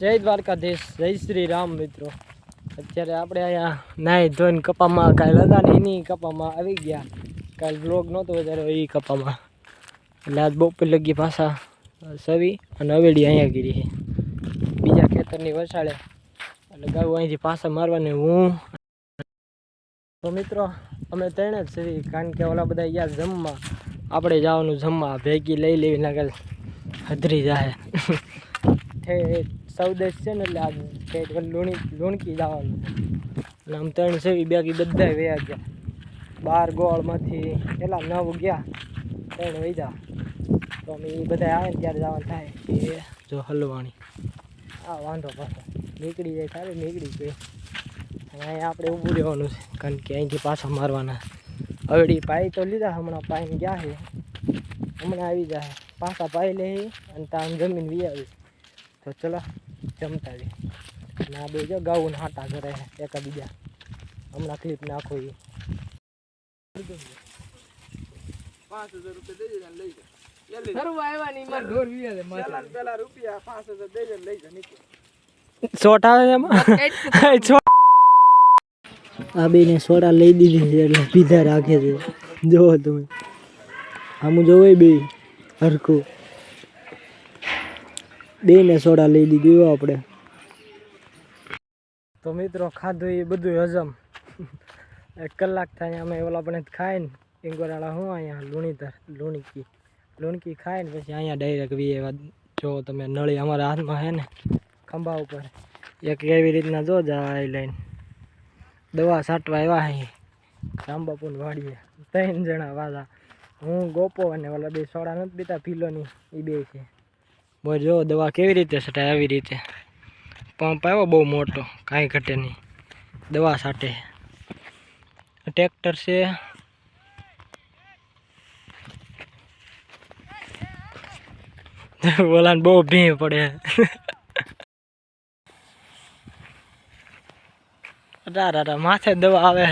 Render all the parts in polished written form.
જય દ્વારકાધીશ, જય શ્રી રામ મિત્રો। અત્યારે આપણે અહીંયા નાહી ધોઈને કપામાં કાંઈ લદા ને એની કપામાં આવી ગયા। કાલ બ્લોગ નહોતો વધારે એ કપામાં, એટલે આજ બપોર લગી પાછા સવી અને હવેડી અહીંયા ગીરી છે બીજા ખેતરની વસાડે, એટલે ગાવું અહીંથી પાછા મારવાની હું તો મિત્રો અમે ત્રણે જ સવી, કારણ કે ઓલા બધા ગયા જમવા, આપણે જવાનું જમવા ભેગી લઈ લેવી નાગલ હદરી જાય સૌદેશ છે ને, એટલે આજ કંઈક લુણકી જવાનું અને આમ ત્રણ સેવી બાકી બધા વયા ગયા। 12 ગોળમાંથી કેટલા 9 ગયા, 3 વૈજા, તો અમે એ બધા આવે ને ત્યારે જવાનું થાય એ જો હલવાણી આ વાંધો પાછો નીકળી જાય સારું નીકળી ગઈ। અને અહીંયા આપણે ઊભું રહેવાનું છે, કારણ કે અહીંથી પાછા મારવાના। હવેડી પાઈ તો લીધા, હમણાં પાઈને ગયા છે, હમણાં આવી જાય પાછા પાઈ લે અને ત્યાં જમીન વી આવી। તો ચલો જમતા આવી અને આ બે જો ગાઉન હાટા કરે એકા બીજા, હમણાં ક્લિપ નાખો એ 5000 રૂપિયા દઈ લઈ જા ઘરવા આવ્યા ની માર ઢોર વીયા મારા પેલા રૂપિયા 5000 દઈ લઈ જા નીચે શોટ આવે એમાં આ બેને સોડા લઈ દીધી છે એટલે પીધા રાખે છે। જોવો તમે આમ જોવે બે હરખું બેને સોડા લઈ દીધી આપણે। તો મિત્રો ખાધું એ બધું હજમ 1 કલાક થાય અમે ઓલા પણ ખાઈને પિંગોરાળા હું અહીંયા લુણકી ખાઈને પછી અહીંયા ડાયરેક્ટ વી જો તમે નળી અમારા હાથમાં છે ને ખંભા ઉપર એક એવી રીતના જો જાય લઈને દવા છાંટવા આવ્યા અહીં રામબાપુને વાડીએ 3 જણા વાળા, હું ગોપો અને ઓલા બે સોડા નથી પીતા પીલોની એ બે છે। બોલ જો દવા કેવી રીતે છટાય, આવી રીતે પંપ આવ્યો બહુ મોટો, કાંઈ ઘટે નહીં, દવા છાંટે। ટ્રેક્ટર છે બોલાને બહુ ભીં પડે રા માથે દવા આવે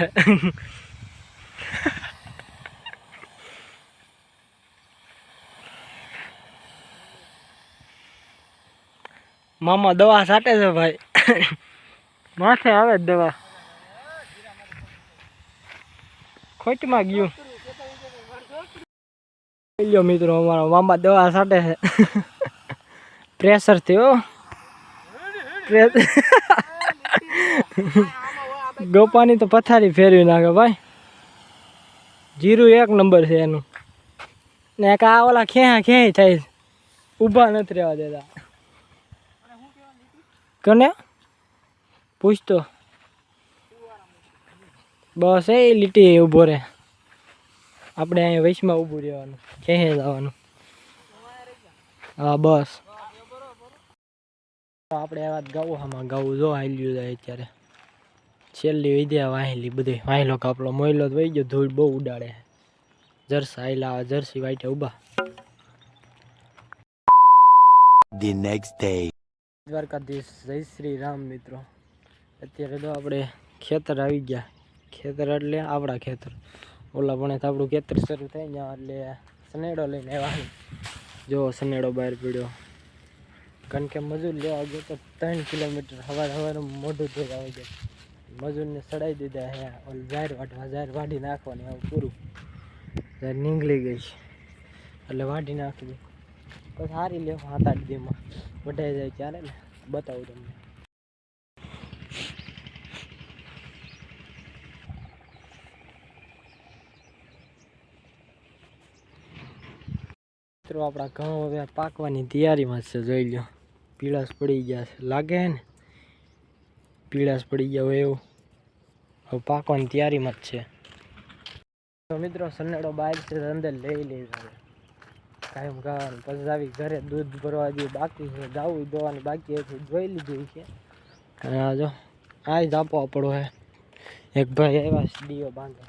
મામા દવા છાંટે છે ભાઈ માથે આવે જ દવા, ખોટમાં ગયું લ્યો મિત્રો અમારા મામા દવા છાંટે છે પ્રેશર થયો ગોપાની તો પથારી ફેરવી નાખે ભાઈ, 01 નંબર છે એનું ને આ ઓલા ખેંચી થાય ઊભા નથી રહેવા દેતા। કને પૂછતો બસ એ લીટી ઊભો રહે, આપણે અહીંયા વૈશમાં ઊભું રહેવાનું, ક્યાંય જવાનું। હા બસ આપણે આ વાત ગાવું જો હાલ્યું જાય અત્યારે છેલ્લી વિદ્યા વાહેલી બધે વાહેલો કાપલો મોયલો તો વહી ગયો, ધૂળ બહુ ઉડાડે, જરસા આયલા જર્સી વાઈટે ઊભા। The next day દ્વારકાધીશ, જય શ્રી રામ મિત્રો। અત્યારે તો આપણે ખેતર આવી ગયા, ખેતર એટલે આપણા ખેતર, ઓલા પણ આપણું ખેતર શરૂ થઈ ગયા એટલે સનેડો લઈને આવ્યા। જો સનેડો બહાર પડ્યો, કારણ કે મજૂર લેવા ગયો તો 3 કિલોમીટર સવારે મોઢું ધોઈ આવી જાય, મજૂરને ચડાવી દીધા હે ઓલ જાહેર વાઢી નાખવાની, હવે પૂરું જાહેર નીકળી ગઈ છે એટલે વાઢી નાખવી, પછી સારી લેવું 7-8 દીમાં વઢાઈ જાય ત્યારે ને બતાવું તમને। મિત્રો આપણા ઘઉં હવે પાકવાની તૈયારીમાં છે, જોઈ લો પીળાશ પડી ગયા છે, લાગે હે ને પીળાશ પડી ગયા હોય એવું, હવે પાકવાની તૈયારીમાં જ છે। તો મિત્રો સનેડો બહાર છે અંદર લઈ લેવા કાયમ ખાવાનું, પછી આવી ઘરે દૂધ ભરવા જે બાકી છે જાવું દોવાની બાકી હતી જોઈ લીધું છે। અને આ જો આ જ આપવો પડો હે, એક ભાઈ આવ્યા ડીઓ બાંધે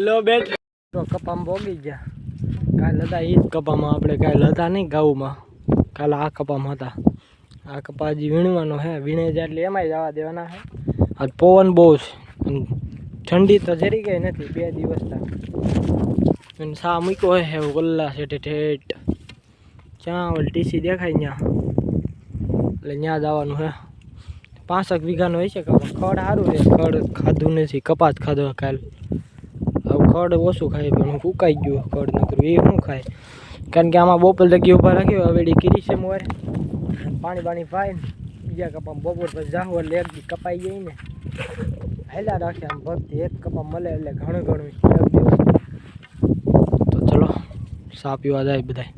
લો બેટરી તો કપામાં ભોગી ગયા, કાલે હતા એ જ કપામાં, આપણે કાલે હતા નહીં ગાઉમાં, કાલે આ કપામાં હતા। આ કપાજી વીણવાનો હે, વીણે જાય એટલે એમાંય જવા દેવાના હે। આજ પવન બહુ છે, ઠંડી તો જરી ગઈ નથી 2 દિવસ તા અને સા મૂક્યો હે ગલ્લા છે ઠેઠ ક્યાં ઓલ ટીસી દેખાય ત્યાં એટલે ત્યાં જવાનું હે 5 વીઘાનો હોય છે કપાસ ખડ સારું છે ખડ ખાધું નથી કપાસ ખાધો કાલ હવે ખડ ઓછું ખાય પણ ફૂકાઈ ગયું ખડ નકરું એ શું ખાય કારણ કે આમાં બપોર લગી ઊભા રાખ્યો હવેડી કરી છે મોરે પાણી પાય ને બીજા કપા બપોર પછી જાવ એટલે એક દી કપાઈ જાય ને હેલા રાખે આમ ભક્તિ એક કપા મળે એટલે ઘણું એક દિવસ તો ચલો સા પીવા જાય બધા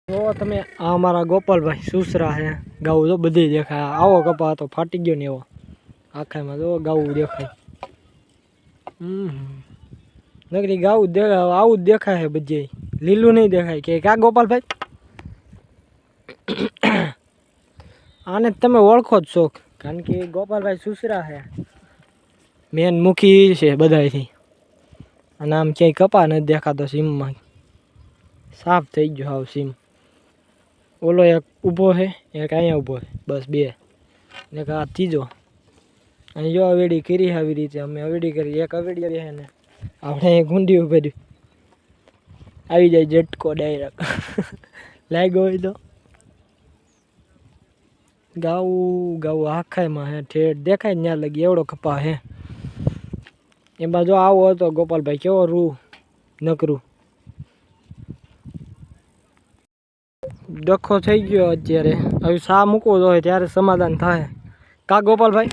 જો તમે આ અમારા ગોપાલભાઈ સુસરા છે ગાવું તો બધી દેખાય આવો કપા તો ફાટી ગયો ને એવો આખામાં જો ગાવું દેખાય નકરી ગાવું દેખાય આવું જ દેખાય છે બધી લીલું નહીં દેખાય કે કા ગોપાલભાઈ આને તમે ઓળખો જ છો કારણ કે ગોપાલભાઈ સુસરા છે મેન મુખી છે બધાથી અને આમ ક્યાંય કપા નથી દેખાતો સીમમાં સાફ થઈ ગયો હાવ સીમ ઓલો એક ઊભો છે એક અહીંયા ઊભો છે બસ 2 ને આ ત્રીજો અને જો અવેડી કરી આવી રીતે અમે અવેડી કરી એક અવેડી છે ને આપણે ગુંડી ઉભેરી આવી જાય ઝટકો ડાયરેક્ટ લાગ્યો હોય તો ગાવું આખાઈમાં હે ઠેઠ દેખાય ત્યાં લગી એવડો કપા હે એમાં જો આવો હતો ગોપાલભાઈ કેવો રૂ નકરું ડખો થઈ ગયો અત્યારે હવે સા મૂકવો જોઈએ ત્યારે સમાધાન થાય કા ગોપાલભાઈ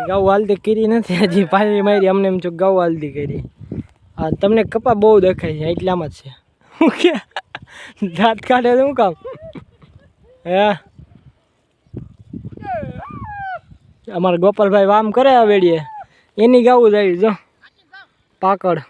ગાઉ હાલતી કરી નથી હજી પાછી મારી અમને એમ છું ગાઉ હાલતી કરી હા તમને કપા બહુ દેખાય છે એટલામાં જ છે શું કે દાંત કાઢે શું કામ હે અમારા ગોપાલભાઈ વામ કરે આ વેડીએ એની ગાવું જાય જો પાકડ